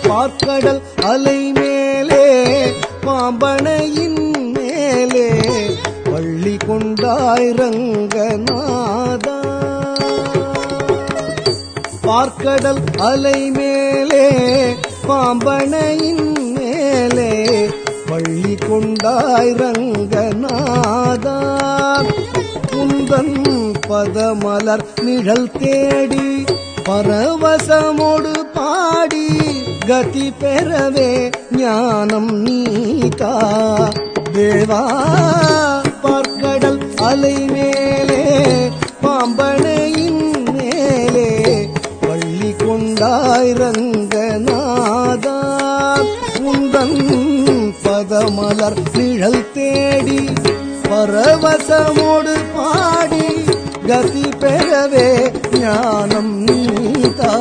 பார்க்கடல் அலை மேலே பாம்பனையின் மேலே பள்ளி கொண்டாய் ரங்கநாதா. பார்க்கடல் அலை மேலே பாம்பனையின் மேலே பள்ளி கொண்டாய் ரங்கநாதா. குந்தன் பதமலர் நிழல் தேடி பரவசமோடு பாடி கதி பெறவே ஞானம் நீதா தேவா. பார்க்கடல் அலை மேலே பாம்பனையின் மேலே பள்ளி கொண்டாய் ரங்கநாதா. உந்தன் பதமலர் நிழல் தேடி பரவசமோடு பாடி கதி பெறவே ஞானம் நீதா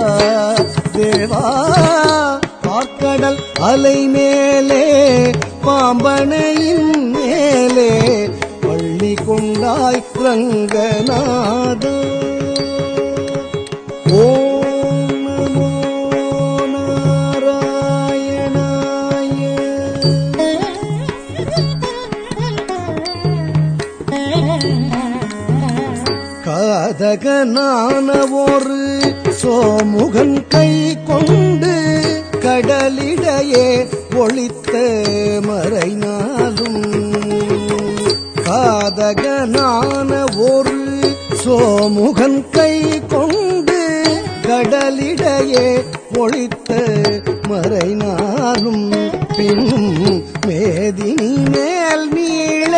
தேவா. பார்க்கடல் அலை மேலே பாம்பனையின் மேலே பள்ளி கொண்டாய் ரங்கநாதா. ஓம் நமோ நாராயணாய. காதகனான ஒரு சோமுகன் கை கொண்டு கடலிடையே ஒளித்த மறைநாளும். காதகனான ஒரு சோமுகன் கை கொண்டு கடலிடையே ஒளித்த மறைநாளும். பின்னும் மேதினி மேல் நீள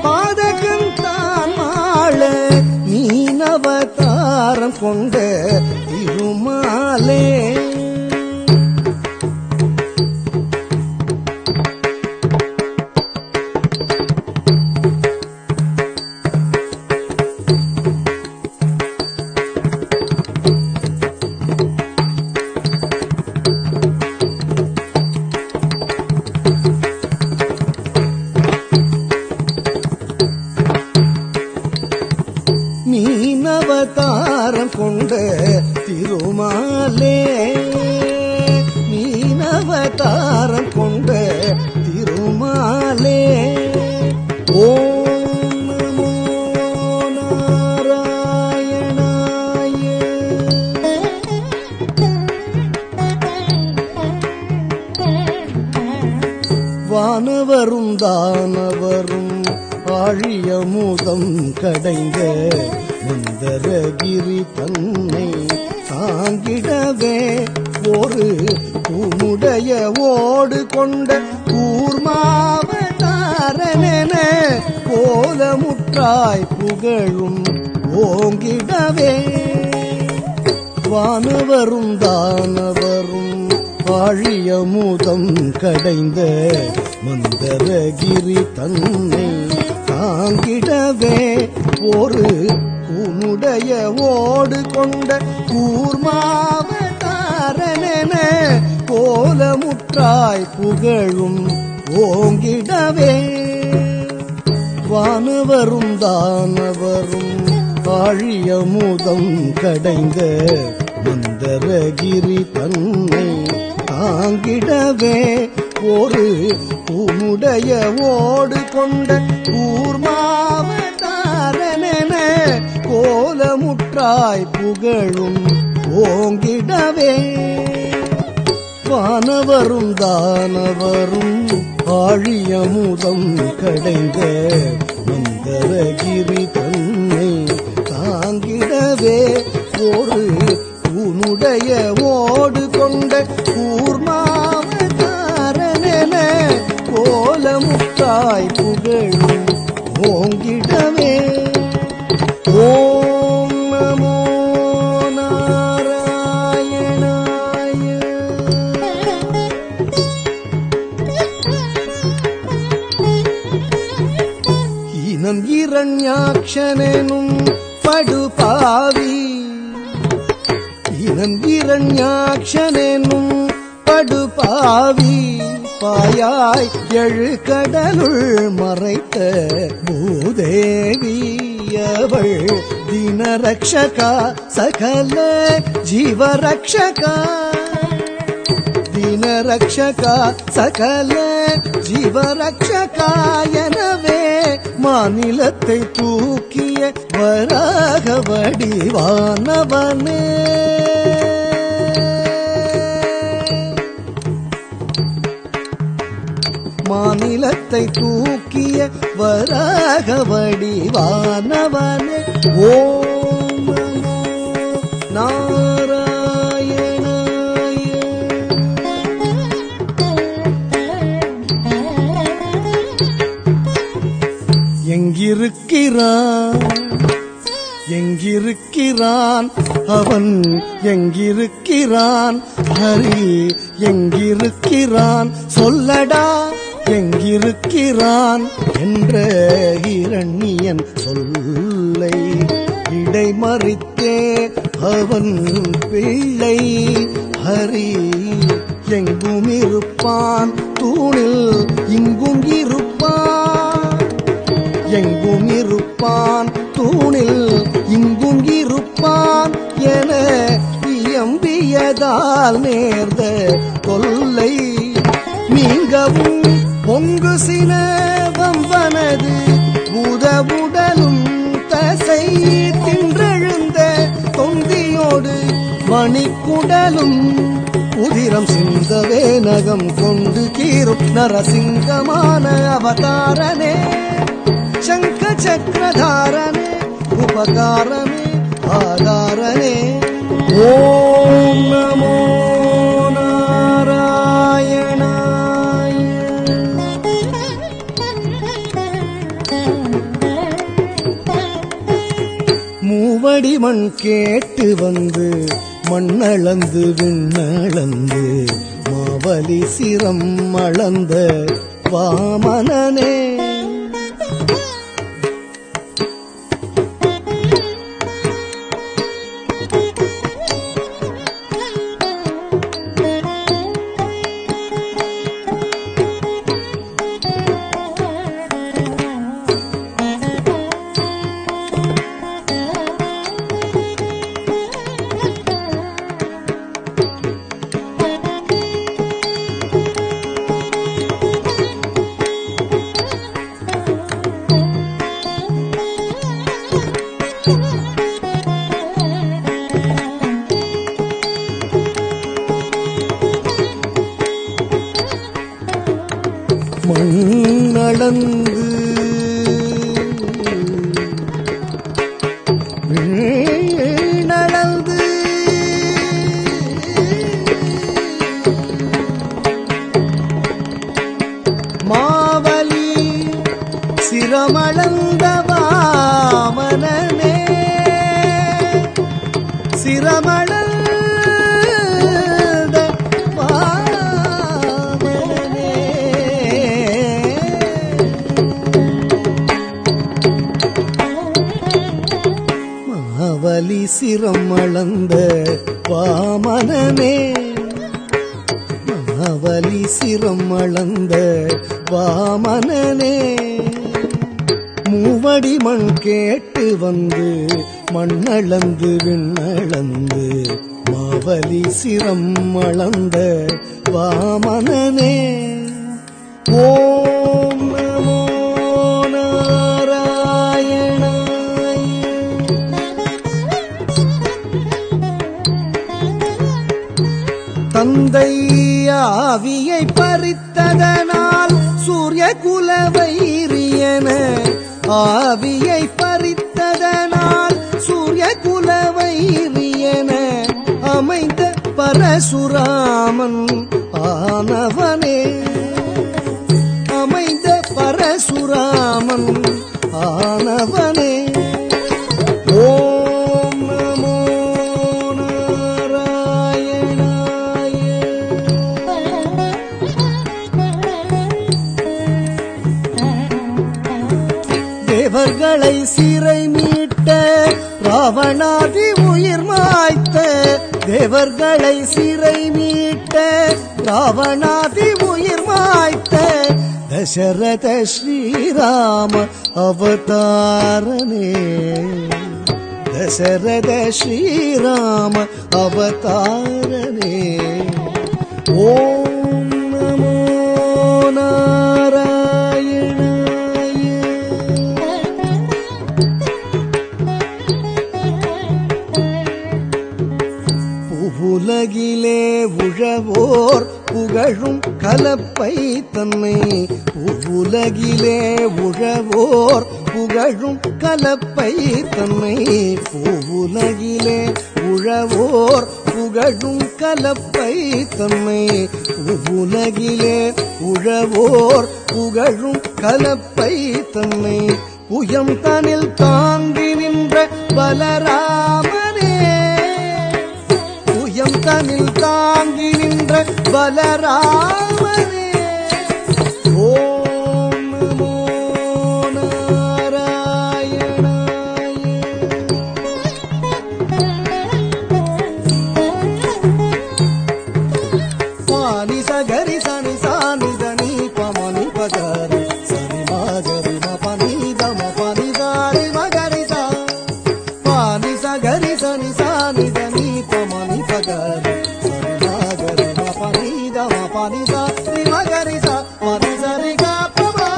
பாதகன் தான் மாள மீனவதாரம் கொண்ட திருமாலே. மீனவதாரம் கொண்ட திருமாலே. மீனவதாரம் கொண்ட திருமாலே. ஓம் நமோ நாராயணாய. வானவரும் தானவரும் ஆழியமுதம் கடைந்த மந்தரகிரி தன்னை தாங்கிடவே ஒரு பூமுடைய ஓடு கொண்ட கூர்மாவதாரனென கோலமுற்றாய் புகழும் ஓங்கிடவே. வானவரும் தானவரும் ஆழியமுதம் கடைந்த மந்தரகிரி தன்னை தாங்கிடவே ஒரு கூனுடைய ஓடு கொண்ட கூர்மாவதாரனென கோலமுற்றாய் புகழும் ஓங்கிடவே. வானவரும் தானவரும் ஆழியமுதம் கடைந்த மந்தரகிரி தன்னை தாங்கிடவே ஒரு பூமுடைய ஓடு கொண்ட கூர்மாவதாரனென கோலமுற்றாய் புகழும் ஓங்கிடவே. வானவரும் தானவரும் ஆழியமுதம் கடைந்த மந்தரகிரி தன்னை தாங்கிடவே ஒரு உன்னுடைய ஓடு கொண்ட கூர்மாவதாரனென கோலமுத்தாய் புகழும் ஓங்கிடவே. ஓம் நமோ நாராயணாய. ஈனம் இரண்யாக்ஷனும் படுபாவி, ஈனம் இரண்யாக்ஷனும் படுபாவி பாயாய் எழு கடலுள் மறைத்த பூதேவி அவள் தினரக்ஷகா சகல ஜீவரக்ஷகா, தினரக்ஷகா சகல ஜீவரக்ஷகா எனவே மாநிலத்தை தூக்கிய வராக வடிவானவனே. மாநிலத்தை தூக்கிய வராக வடிவானவனே. ஓம் நமோ நாராயணாய. எங்கிருக்கிறான் எங்கிருக்கிறான் அவன் எங்கிருக்கிறான் ஹரி எங்கிருக்கிறான் சொல்லடா எங்கிருக்கிறான் என்ற இரணியன் சொல்லை இடைமறித்தே அவன் பிள்ளை ஹரி எங்கும் இருப்பான் தூணில் இங்கும் இருப்பான், எங்கும் இருப்பான் தூணில் இங்கும் இருப்பான் என இயம்பியதால் நேர்ந்த தொல்லை நீங்கவும் பொங்கு சினவம்பனது பூதவுடலும் தசை தின்றெழுந்த தொந்தியோடு மணிக்குடலும் உதிரம் சிந்தவே நகம் கொண்டு கீரும் நரசிங்கமான அவதாரனே சங்க சக்கரதாரனே உபகாரனே ஆதாரனே. ஓம் நமோ நாராயணாய. மூவடி மண் கேட்டு வந்து மண்ணளந்து விண்ணளந்து மாவலி சிரம் அளந்த வாமனனே. மண்ணளந்து வீணளந்து மாவலி சிரமளந்த வாமனனே சிரமளந்த மாவலி சிரம் அளந்த வாமனனே மாவலி சிரம் அளந்த வாமனனே. மூவடி மண் கேட்டு வந்து மண்ணளந்து விண்ணளந்து மாவலி சிரம் அளந்த வாமனனே. ஓம் நமோ நாராயணாய. தந்தை ஆவியை பறித்ததனால் சூரிய குலவைரியன ஆவியை பறித்ததனால் சூரிய குலவைரியன அமைந்த பரசுராமன் ஆனவனே அமைந்த பரசுராமன் ஆனவனே. ஓம் நமோ நாராயணாய. தேவர்களை சிறை மீட்ட ராவணாதி உயிர் மாய்த்த தேவர்களை சிறை மீட்ட ராவணாதி உயிர் மாய்த்த தசரத ஸ்ரீராம அவதாரனே தசரத ஸ்ரீராம அவதாரனே. ஓம் நமோ நாராயணாய. புவுலகிலே உழவோர் புகழும் கலப்பை தன்னை புவுலகிலே உழவோர் புகழும் கலப்பை தன்னை புவுலகிலே உழவோர் புகழும் கலப்பை தன்னை புவுலகிலே உழவோர் புகழும் கலப்பை தன்னை புயம் தனில் தாங்கி நின்ற பலராமனே புயம் தனில் தாங்கி நின்ற பலராமனே. ஓம் நமோ நாராயணாய. சானி சகரி சனி சானி தனி பமனி பகரி சனி மகரி மபனி தம பனி தாரி மகரி சா பானி சகரி சனி சானி தனி பமனி பகரி சனி மகரி மபனி தம பனி தாரி மகரி சா பனி சரி க பமா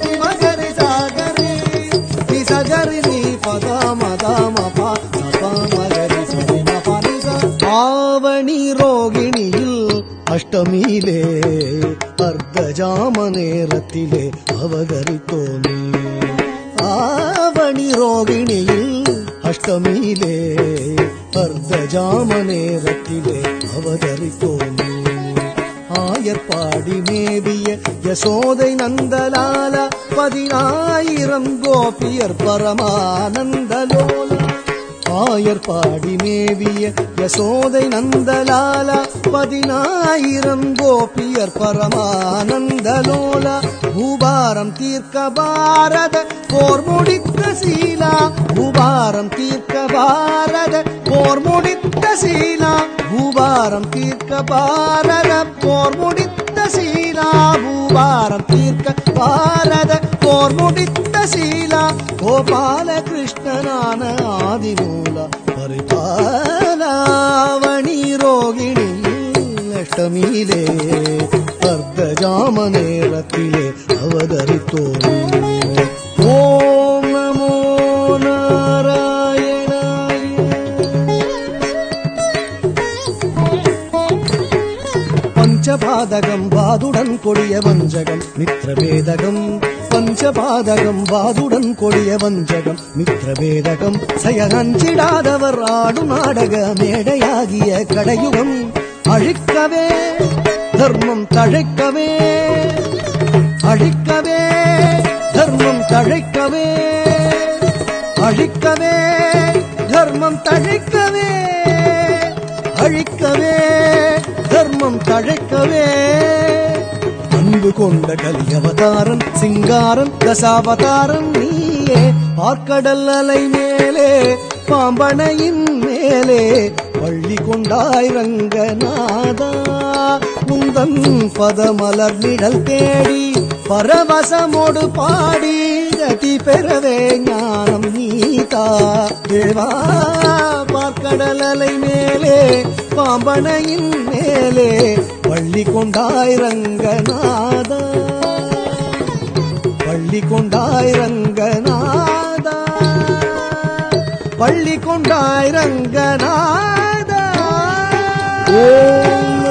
தி மகரி சாகரி தி சகரி தி பத மத மப மப மகரி சரி மபனி சா. ஆவணி ரோகிணியில் அஷ்டமியிலே அர்த்தஜாம நேரத்திலே அவதரித்தோமே ஆவணி ரோகிணியில் அஷ்டமியிலே அர்த்தஜாம நேரத்திலே அவதரித்தோமே. ஆயர்பாடி மேவிய யசோதை நந்தலால 10,000 கோபியர் பரமானந்தலோல ஆயர்பாடி மேவிய யசோதை நந்தலால 10,000 கோபியர் பரமானந்தலோல பூபாரம் தீர்க்க பாரத போர் முடித்த சீலா பூபாரம் தீர்க்க பாரத போர் முடித்த சீலா பூபாரம் தீர்க்க பாரத போர் முடித்த சீலா பூபாரம் தீர்க்க பாரத போர் முடித்த சீலா கோபால கிருஷ்ணனான ஆதிமூல பரிபாலாவணி ரோகிணி அஷ்டமியிலே அர்த்தஜாம நேரத்திலே அவதரித்தோமே. ஓம் நமோ நாராயணாய. பஞ்சபாதகம் வாதுடன் கொடிய வஞ்சகம் மித்ரபேதகம் பஞ்சபாதகம் வாதுடன் கொடிய வஞ்சகம் மித்ரபேதகம் செயலஞ்சிடாதவர் ஆடும் நாடக மேடையாகிய கடையுகம் அழிக்கவே தர்மம் தழைக்கவே அழிக்கவே தர்மம் தழைக்கவே அழிக்கவே தர்மம் தழைக்கவே அழிக்கவே தர்மம் தழைக்கவே. அன்பு கொண்ட கலியவதாரன் சிங்காரன் தசாவதாரன் நீயே பார்க்கடல் அலை மேலே பாம்பனையின் மேலே பள்ளி கொண்டாய் ரங்கநாதா உந்தன் பதமலர் நிழல் தேடி பரவசமோடு பாடி கதி பெறவே ஞானம் நீதா தேவா பார்க்கடல் அலை மேலே பாம்பனையின் மேலே பள்ளி கொண்டாய் ரங்கநாதா பள்ளி கொண்டாய் ரங்கநாதா பள்ளி கொண்டாய் ரங்கநாதா. ஓம்